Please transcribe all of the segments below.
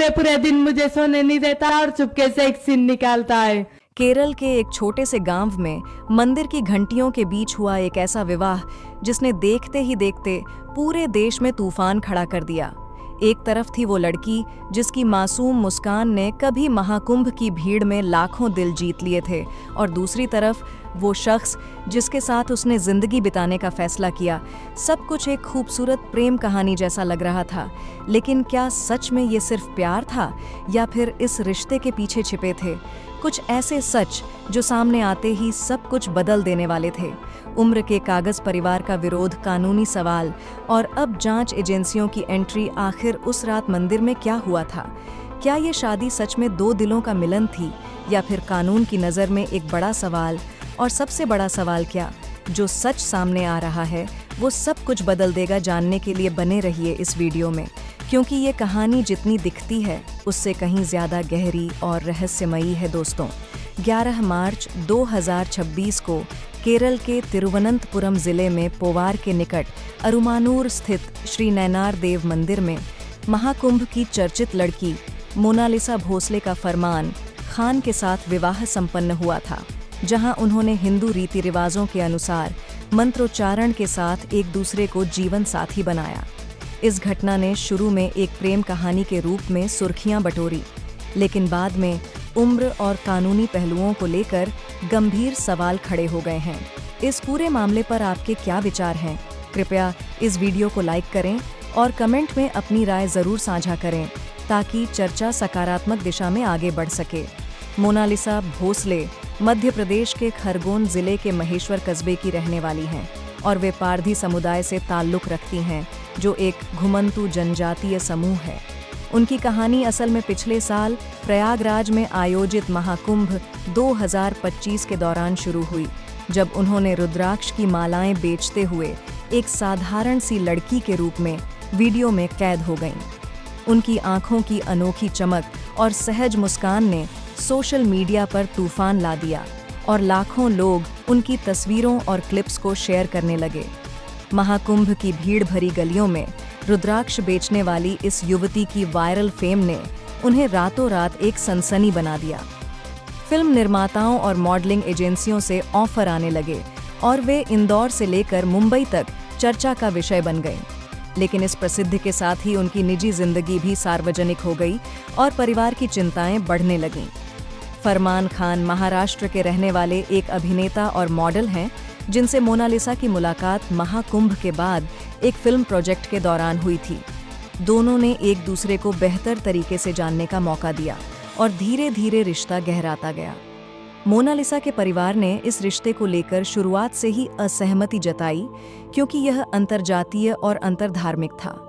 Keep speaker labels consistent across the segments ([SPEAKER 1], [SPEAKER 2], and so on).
[SPEAKER 1] पूरे पूरे दिन मुझे सोने नहीं देता और चुपके से एक सीन निकालता है।
[SPEAKER 2] केरल के एक छोटे से गांव में मंदिर की घंटियों के बीच हुआ एक ऐसा विवाह जिसने देखते ही देखते पूरे देश में तूफान खड़ा कर दिया। एक तरफ थी वो लड़की जिसकी मासूम मुस्कान ने कभी महाकुंभ की भीड़ में लाखों दिल जीत लिए थे, और दूसरी तरफ वो शख्स जिसके साथ उसने जिंदगी बिताने का फैसला किया। सब कुछ एक खूबसूरत प्रेम कहानी जैसा लग रहा था, लेकिन क्या सच में ये सिर्फ प्यार था या फिर इस रिश्ते के पीछे छिपे थे कुछ ऐसे सच जो सामने आते ही सब कुछ बदल देने वाले थे। उम्र के कागज परिवार का विरोध, कानूनी सवाल और अब जांच एजेंसियों की एंट्री। आखिर उस रात मंदिर में क्या हुआ था? क्या ये शादी सच में दो दिलों का मिलन थी या फिर कानून की नज़र में एक बड़ा सवाल? और सबसे बड़ा सवाल क्या, जो सच सामने आ रहा है वो सब कुछ बदल देगा। जानने के लिए बने रहिए इस वीडियो में, क्योंकि ये कहानी जितनी दिखती है उससे कहीं ज़्यादा गहरी और रहस्यमयी है। दोस्तों, 11 मार्च 2026 को केरल के तिरुवनंतपुरम जिले में पोवार के निकट अरुमानूर स्थित श्री नैनार देव मंदिर में महाकुंभ की चर्चित लड़की मोनालिसा भोसले का फरमान खान के साथ विवाह संपन्न हुआ था, जहां उन्होंने हिंदू रीति रिवाजों के अनुसार मंत्रोच्चारण के साथ एक दूसरे को जीवन साथी बनाया। इस घटना ने शुरू में एक प्रेम कहानी के रूप में सुर्खियां बटोरी, लेकिन बाद में उम्र और कानूनी पहलुओं को लेकर गंभीर सवाल खड़े हो गए हैं। इस पूरे मामले पर आपके क्या विचार हैं? कृपया इस वीडियो को लाइक करें और कमेंट में अपनी राय ज़रूर साझा करें ताकि चर्चा सकारात्मक दिशा में आगे बढ़ सके। मोनालिसा भोसले मध्य प्रदेश के खरगोन जिले के महेश्वर कस्बे की रहने वाली हैं और वे पारधी समुदाय से ताल्लुक़ रखती हैं, जो एक घुमंतू जनजातीय समूह है। उनकी कहानी असल में पिछले साल प्रयागराज में आयोजित महाकुंभ 2025 के दौरान शुरू हुई, जब उन्होंने रुद्राक्ष की मालाएं बेचते हुए एक साधारण सी लड़की के रूप में वीडियो में कैद हो गईं। उनकी आंखों की अनोखी चमक और सहज मुस्कान ने सोशल मीडिया पर तूफान ला दिया और लाखों लोग उनकी तस्वीरों और क्लिप्स को शेयर करने लगे। महाकुंभ की भीड़ भरी गलियों में रुद्राक्ष बेचने वाली इस युवती की वायरल फेम ने उन्हें रातों रात एक सनसनी बना दिया। फिल्म निर्माताओं और मॉडलिंग एजेंसियों से ऑफर आने लगे और वे इंदौर से लेकर मुंबई तक चर्चा का विषय बन गईं। लेकिन इस प्रसिद्धि के साथ ही उनकी निजी जिंदगी भी सार्वजनिक हो गई और परिवार की चिंताएं बढ़ने लगीं। फरमान खान महाराष्ट्र के रहने वाले एक अभिनेता और मॉडल हैं, जिनसे मोनालिसा की मुलाकात महाकुंभ के बाद एक फिल्म प्रोजेक्ट के दौरान हुई थी। दोनों ने एक दूसरे को बेहतर तरीके से जानने का मौका दिया और धीरे धीरे रिश्ता गहराता गया। मोनालिसा के परिवार ने इस रिश्ते को लेकर शुरुआत से ही असहमति जताई, क्योंकि यह अंतर्जातीय और अंतर्धार्मिक था।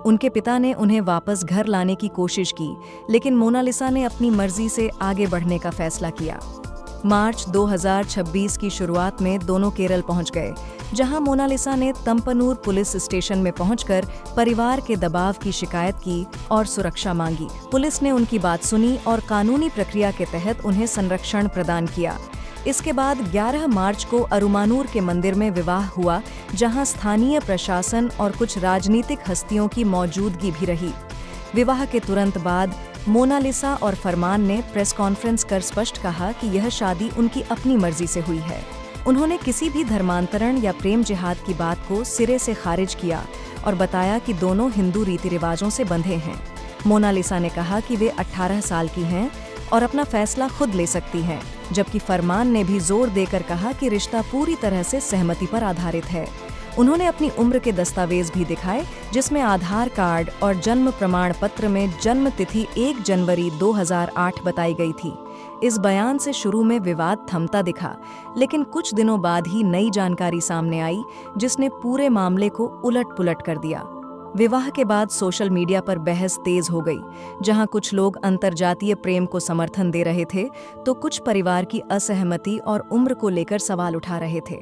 [SPEAKER 2] उनके पिता ने उन्हें वापस घर लाने की कोशिश की, लेकिन मोनालिसा ने अपनी मर्जी से आगे बढ़ने का फैसला किया। मार्च 2026 की शुरुआत में दोनों केरल पहुंच गए, जहां मोनालिसा ने तंपनूर पुलिस स्टेशन में पहुंचकर परिवार के दबाव की शिकायत की और सुरक्षा मांगी। पुलिस ने उनकी बात सुनी और कानूनी प्रक्रिया के तहत उन्हें संरक्षण प्रदान किया। इसके बाद 11 मार्च को अरुमानूर के मंदिर में विवाह हुआ, जहां स्थानीय प्रशासन और कुछ राजनीतिक हस्तियों की मौजूदगी भी रही। विवाह के तुरंत बाद मोनालिसा और फरमान ने प्रेस कॉन्फ्रेंस कर स्पष्ट कहा कि यह शादी उनकी अपनी मर्जी से हुई है। उन्होंने किसी भी धर्मांतरण या प्रेम जिहाद की बात को सिरे से खारिज किया और बताया कि दोनों हिंदू रीति रिवाजों से बंधे हैं। मोनालिसा ने कहा कि वे 18 साल की हैं और अपना फैसला खुद ले सकती हैं, जबकि फरमान ने भी जोर देकर कहा कि रिश्ता पूरी तरह से सहमति पर आधारित है। उन्होंने अपनी उम्र के दस्तावेज भी दिखाए, जिसमें आधार कार्ड और जन्म प्रमाण पत्र में जन्म तिथि 1 जनवरी 2008 बताई गई थी। इस बयान से शुरू में विवाद थमता दिखा, लेकिन कुछ दिनों बाद ही नई जानकारी सामने आई, जिसने पूरे मामले को उलट-पुलट कर दिया। विवाह के बाद सोशल मीडिया पर बहस तेज हो गई, जहां कुछ लोग अंतर्जातीय प्रेम को समर्थन दे रहे थे, तो कुछ परिवार की असहमति और उम्र को लेकर सवाल उठा रहे थे।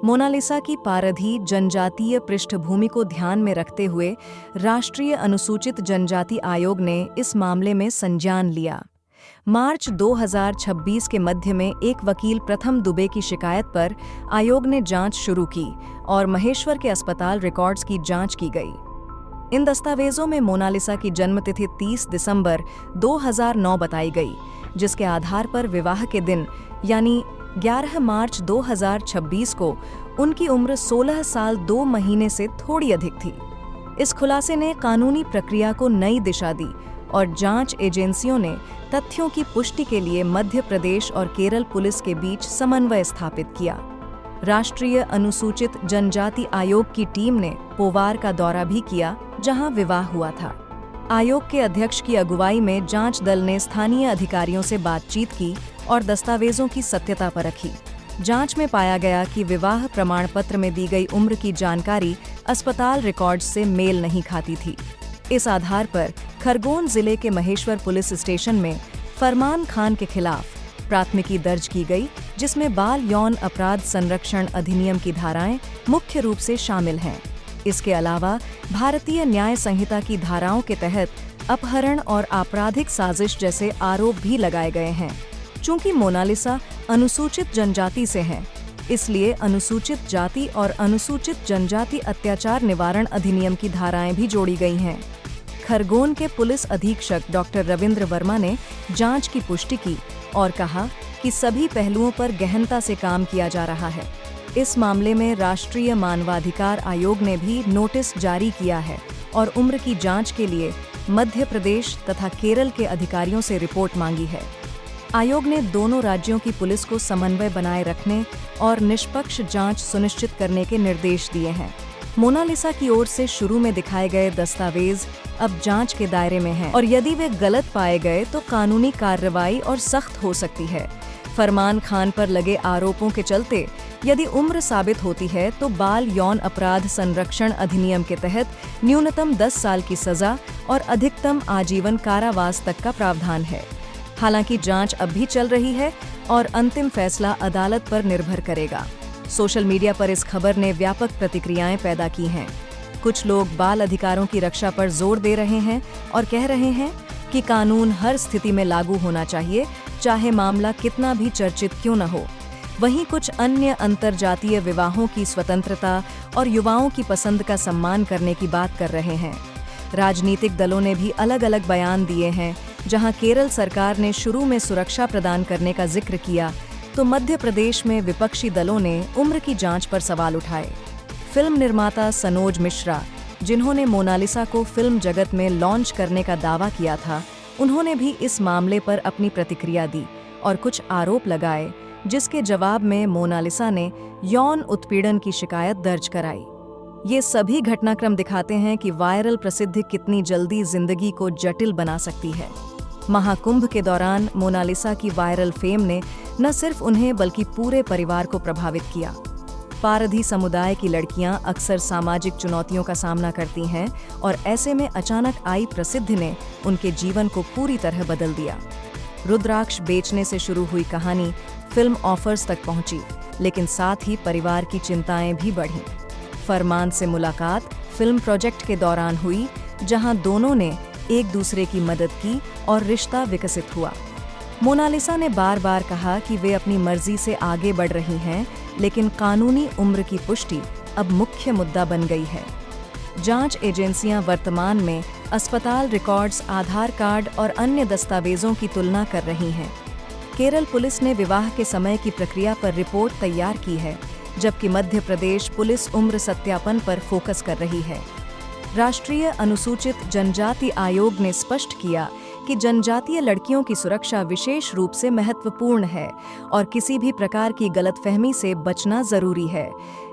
[SPEAKER 2] मोनालिसा की पारधी जनजातीय पृष्ठभूमि को ध्यान में रखते हुए राष्ट्रीय अनुसूचित जनजाति आयोग ने इस मामले में संज्ञान लिया। मार्च 2026 के मध्य में एक वकील प्रथम दुबे की शिकायत पर आयोग ने जांच शुरू की और महेश्वर के अस्पताल रिकॉर्ड्स की जांच की गई। इन दस्तावेजों में मोनालिसा की जन्मतिथि 30 दिसंबर 2009 बताई गई, जिसके आधार पर विवाह के दिन यानी 11 मार्च 2026 को उनकी उम्र 16 साल 2 महीने से थोड़ी अधिक थी। इस खुलासे ने कानूनी प्रक्रिया को नई दिशा दी और जांच एजेंसियों ने तथ्यों की पुष्टि के लिए मध्य प्रदेश और केरल पुलिस के बीच समन्वय स्थापित किया। राष्ट्रीय अनुसूचित जनजाति आयोग की टीम ने पोवार का दौरा भी किया, जहां विवाह हुआ था। आयोग के अध्यक्ष की अगुवाई में जांच दल ने स्थानीय अधिकारियों से बातचीत की और दस्तावेजों की सत्यता परखी। जांच में पाया गया कि विवाह प्रमाण पत्र में दी गई उम्र की जानकारी अस्पताल रिकॉर्ड्स से मेल नहीं खाती थी। इस आधार पर खरगोन जिले के महेश्वर पुलिस स्टेशन में फरमान खान के खिलाफ प्राथमिकी दर्ज की गई, जिसमें बाल यौन अपराध संरक्षण अधिनियम की धाराएं मुख्य रूप से शामिल हैं। इसके अलावा भारतीय न्याय संहिता की धाराओं के तहत अपहरण और आपराधिक साजिश जैसे आरोप भी लगाए गए हैं। चूंकि मोनालिसा अनुसूचित जनजाति से हैं, इसलिए अनुसूचित जाति और अनुसूचित जनजाति अत्याचार निवारण अधिनियम की धाराएं भी जोड़ी गई हैं। खरगोन के पुलिस अधीक्षक डॉक्टर रविंद्र वर्मा ने जांच की पुष्टि की और कहा कि सभी पहलुओं पर गहनता से काम किया जा रहा है। इस मामले में राष्ट्रीय मानवाधिकार आयोग ने भी नोटिस जारी किया है और उम्र की जांच के लिए मध्य प्रदेश तथा केरल के अधिकारियों से रिपोर्ट मांगी है। आयोग ने दोनों राज्यों की पुलिस को समन्वय बनाए रखने और निष्पक्ष जांच सुनिश्चित करने के निर्देश दिए हैं। मोनालिसा की ओर से शुरू में दिखाए गए दस्तावेज अब जांच के दायरे में हैं और यदि वे गलत पाए गए तो कानूनी कार्रवाई और सख्त हो सकती है। फरमान खान पर लगे आरोपों के चलते यदि उम्र साबित होती है तो बाल यौन अपराध संरक्षण अधिनियम के तहत न्यूनतम 10 साल की सजा और अधिकतम आजीवन कारावास तक का प्रावधान है। हालांकि जांच अब भी चल रही है और अंतिम फैसला अदालत पर निर्भर करेगा। सोशल मीडिया पर इस खबर ने व्यापक प्रतिक्रियाएं पैदा की हैं। कुछ लोग बाल अधिकारों की रक्षा पर जोर दे रहे हैं और कह रहे हैं कि कानून हर स्थिति में लागू होना चाहिए, चाहे मामला कितना भी चर्चित क्यों न हो। वहीं कुछ अन्य अंतरजातीय विवाहों की स्वतंत्रता और युवाओं की पसंद का सम्मान करने की बात कर रहे हैं। राजनीतिक दलों ने भी अलग अलग बयान दिए हैं। जहां केरल सरकार ने शुरू में सुरक्षा प्रदान करने का जिक्र किया, तो मध्य प्रदेश में विपक्षी दलों ने उम्र की जांच पर सवाल उठाए। फिल्म निर्माता सनोज मिश्रा, जिन्होंने मोनालिसा को फिल्म जगत में लॉन्च करने का दावा किया था, उन्होंने भी इस मामले पर अपनी प्रतिक्रिया दी और कुछ आरोप लगाए, जिसके जवाब में मोनालिसा ने यौन उत्पीड़न की शिकायत दर्ज कराई। ये सभी घटनाक्रम दिखाते हैं कि वायरल प्रसिद्धि कितनी जल्दी जिंदगी को जटिल बना सकती है। महाकुंभ के दौरान मोनालिसा की वायरल फेम ने न सिर्फ उन्हें बल्कि पूरे परिवार को प्रभावित किया। पारधी समुदाय की लड़कियां अक्सर सामाजिक चुनौतियों का सामना करती हैं और ऐसे में अचानक आई प्रसिद्धि ने उनके जीवन को पूरी तरह बदल दिया। रुद्राक्ष बेचने से शुरू हुई कहानी फिल्म ऑफर्स तक पहुंची, लेकिन साथ ही परिवार की चिंताएं भी बढ़ीं। फरमान से मुलाकात फिल्म प्रोजेक्ट के दौरान हुई, जहां दोनों ने एक दूसरे की मदद की और रिश्ता विकसित हुआ। मोनालिसा ने बार बार कहा कि वे अपनी मर्जी से आगे बढ़ रही हैं, लेकिन कानूनी उम्र की पुष्टि अब मुख्य मुद्दा बन गई है। जांच एजेंसियां वर्तमान में अस्पताल रिकॉर्ड्स, आधार कार्ड और अन्य दस्तावेजों की तुलना कर रही हैं। केरल पुलिस ने विवाह के समय की प्रक्रिया पर रिपोर्ट तैयार की है, जबकि मध्य प्रदेश पुलिस उम्र सत्यापन पर फोकस कर रही है। राष्ट्रीय अनुसूचित जनजाति आयोग ने स्पष्ट किया कि जनजातीय लड़कियों की सुरक्षा विशेष रूप से महत्वपूर्ण है और किसी भी प्रकार की गलतफहमी से बचना जरूरी है।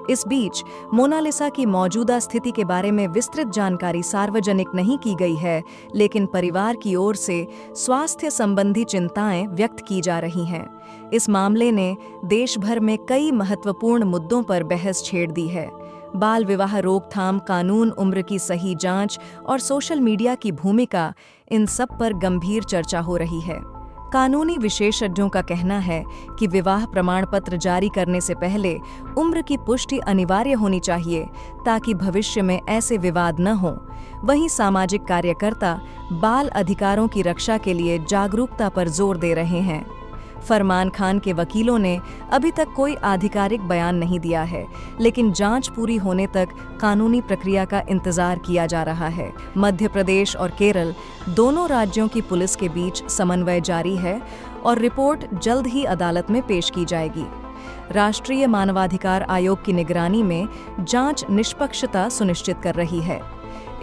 [SPEAKER 2] इस बीच मोनालिसा की मौजूदा स्थिति के बारे में विस्तृत जानकारी सार्वजनिक नहीं की गई है, लेकिन परिवार की ओर से स्वास्थ्य संबंधी चिंताएं व्यक्त की जा रही हैं। इस मामले ने देश भर में कई महत्वपूर्ण मुद्दों पर बहस छेड़ दी है। बाल विवाह रोकथाम कानून, उम्र की सही जांच और सोशल मीडिया की भूमिका, इन सब पर गंभीर चर्चा हो रही है। कानूनी विशेषज्ञों का कहना है कि विवाह प्रमाण पत्र जारी करने से पहले उम्र की पुष्टि अनिवार्य होनी चाहिए, ताकि भविष्य में ऐसे विवाद न हों। वहीं सामाजिक कार्यकर्ता बाल अधिकारों की रक्षा के लिए जागरूकता पर जोर दे रहे हैं। फरमान खान के वकीलों ने अभी तक कोई आधिकारिक बयान नहीं दिया है, लेकिन जांच पूरी होने तक कानूनी प्रक्रिया का इंतजार किया जा रहा है। मध्य प्रदेश और केरल दोनों राज्यों की पुलिस के बीच समन्वय जारी है और रिपोर्ट जल्द ही अदालत में पेश की जाएगी। राष्ट्रीय मानवाधिकार आयोग की निगरानी में जांच निष्पक्षता सुनिश्चित कर रही है।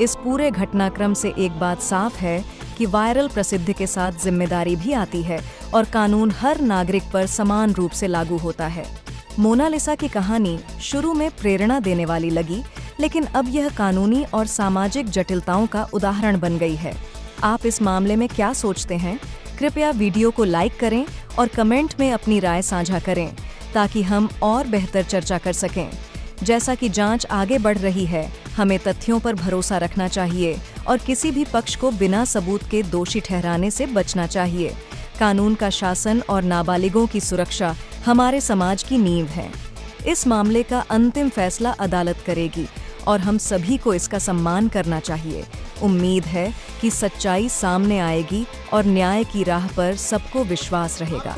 [SPEAKER 2] इस पूरे घटनाक्रम से एक बात साफ है कि वायरल प्रसिद्धि के साथ जिम्मेदारी भी आती है और कानून हर नागरिक पर समान रूप से लागू होता है। मोनालिसा की कहानी शुरू में प्रेरणा देने वाली लगी, लेकिन अब यह कानूनी और सामाजिक जटिलताओं का उदाहरण बन गई है। आप इस मामले में क्या सोचते हैं? कृपया वीडियो को लाइक करें और कमेंट में अपनी राय साझा करें ताकि हम और बेहतर चर्चा कर सकें। जैसा कि जांच आगे बढ़ रही है, हमें तथ्यों पर भरोसा रखना चाहिए और किसी भी पक्ष को बिना सबूत के दोषी ठहराने से बचना चाहिए। कानून का शासन और नाबालिगों की सुरक्षा हमारे समाज की नींव है। इस मामले का अंतिम फैसला अदालत करेगी और हम सभी को इसका सम्मान करना चाहिए। उम्मीद है कि सच्चाई सामने आएगी और न्याय की राह पर सबको विश्वास रहेगा।